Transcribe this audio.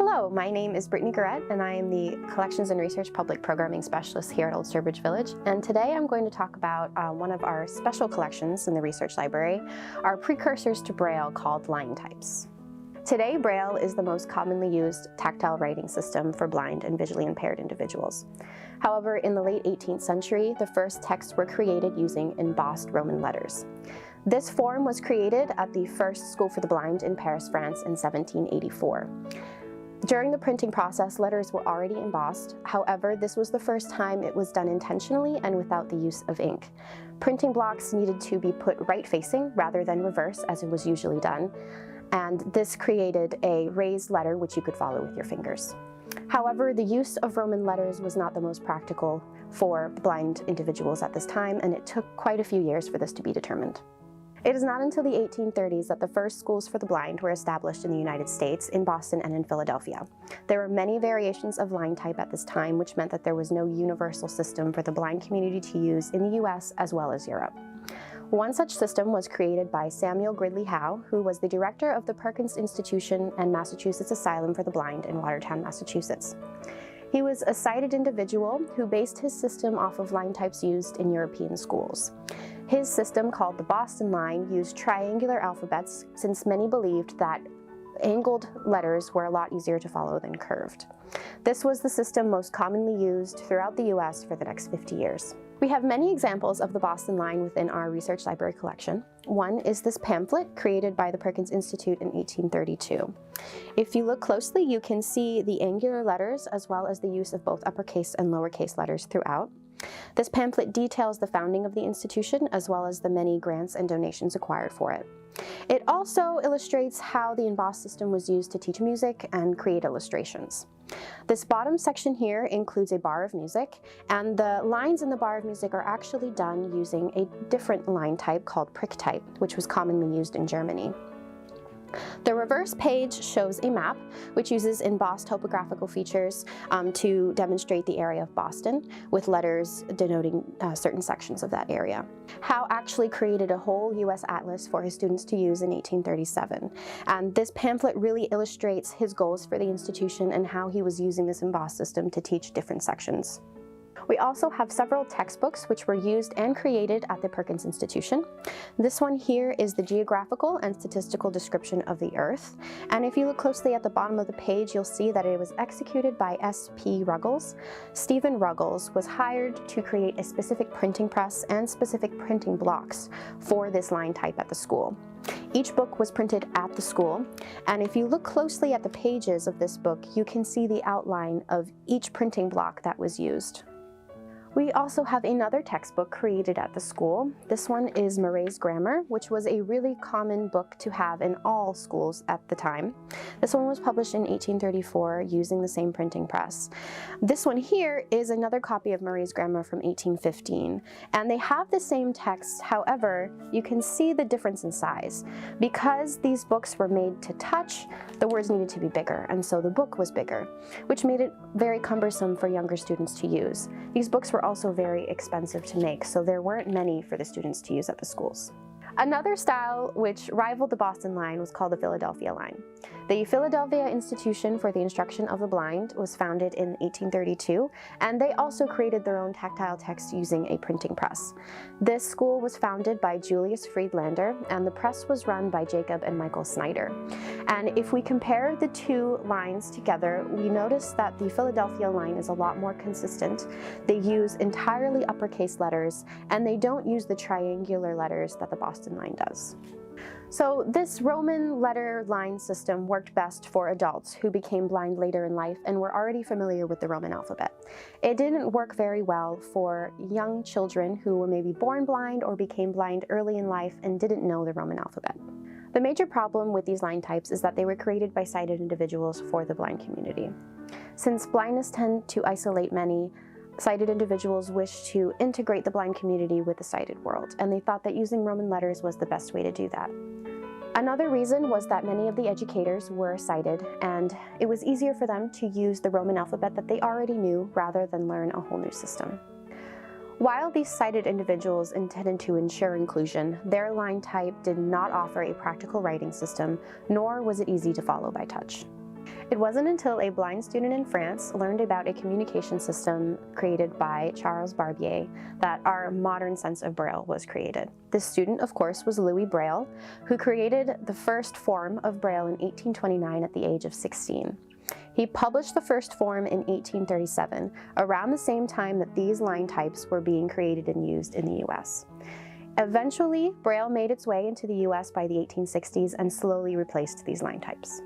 Hello, my name is Brittany Guerrette, and I am the Collections and Research Public Programming Specialist here at Old Sturbridge Village. And today I'm going to talk about one of our special collections in the research library, our precursors to Braille called line types. Today, Braille is the most commonly used tactile writing system for blind and visually impaired individuals. However, in the late 18th century, the first texts were created using embossed Roman letters. This form was created at the first School for the Blind in Paris, France in 1784. During the printing process, letters were already embossed. However, this was the first time it was done intentionally and without the use of ink. Printing blocks needed to be put right-facing rather than reverse, as it was usually done, and this created a raised letter which you could follow with your fingers. However, the use of Roman letters was not the most practical for blind individuals at this time, and it took quite a few years for this to be determined. It is not until the 1830s that the first schools for the blind were established in the United States, in Boston and in Philadelphia. There were many variations of line type at this time, which meant that there was no universal system for the blind community to use in the US as well as Europe. One such system was created by Samuel Gridley Howe, who was the director of the Perkins Institution and Massachusetts Asylum for the Blind in Watertown, Massachusetts. He was a sighted individual who based his system off of line types used in European schools. His system, called the Boston line, used triangular alphabets, since many believed that angled letters were a lot easier to follow than curved. This was the system most commonly used throughout the US for the next 50 years. We have many examples of the Boston line within our research library collection. One is this pamphlet created by the Perkins Institute in 1832. If you look closely, you can see the angular letters as well as the use of both uppercase and lowercase letters throughout. This pamphlet details the founding of the institution as well as the many grants and donations acquired for it. It also illustrates how the embossed system was used to teach music and create illustrations. This bottom section here includes a bar of music, and the lines in the bar of music are actually done using a different line type called prick type, which was commonly used in Germany. The reverse page shows a map which uses embossed topographical features to demonstrate the area of Boston, with letters denoting certain sections of that area. Howe actually created a whole US atlas for his students to use in 1837, and this pamphlet really illustrates his goals for the institution and how he was using this embossed system to teach different sections. We also have several textbooks which were used and created at the Perkins Institution. This one here is the geographical and statistical description of the Earth. And if you look closely at the bottom of the page, you'll see that it was executed by S.P. Ruggles. Stephen Ruggles was hired to create a specific printing press and specific printing blocks for this line type at the school. Each book was printed at the school, and if you look closely at the pages of this book, you can see the outline of each printing block that was used. We also have another textbook created at the school. This one is Murray's Grammar, which was a really common book to have in all schools at the time. This one was published in 1834 using the same printing press. This one here is another copy of Murray's Grammar from 1815, and they have the same text. However, you can see the difference in size. Because these books were made to touch, the words needed to be bigger, and so the book was bigger, which made it very cumbersome for younger students to use. These books were also very expensive to make, so there weren't many for the students to use at the schools. Another style which rivaled the Boston line was called the Philadelphia line. The Philadelphia Institution for the Instruction of the Blind was founded in 1832, and they also created their own tactile text using a printing press. This school was founded by Julius Friedlander, and the press was run by Jacob and Michael Snyder. And if we compare the two lines together, we notice that the Philadelphia line is a lot more consistent. They use entirely uppercase letters, and they don't use the triangular letters that the Boston line does. So this Roman letter line system worked best for adults who became blind later in life and were already familiar with the Roman alphabet. It didn't work very well for young children who were maybe born blind or became blind early in life and didn't know the Roman alphabet. The major problem with these line types is that they were created by sighted individuals for the blind community. Since blindness tends to isolate many, sighted individuals wished to integrate the blind community with the sighted world, and they thought that using Roman letters was the best way to do that. Another reason was that many of the educators were sighted, and it was easier for them to use the Roman alphabet that they already knew rather than learn a whole new system. While these sighted individuals intended to ensure inclusion, their line type did not offer a practical writing system, nor was it easy to follow by touch. It wasn't until a blind student in France learned about a communication system created by Charles Barbier that our modern sense of Braille was created. This student, of course, was Louis Braille, who created the first form of Braille in 1829 at the age of 16. He published the first form in 1837, around the same time that these line types were being created and used in the US. Eventually, Braille made its way into the US by the 1860s and slowly replaced these line types.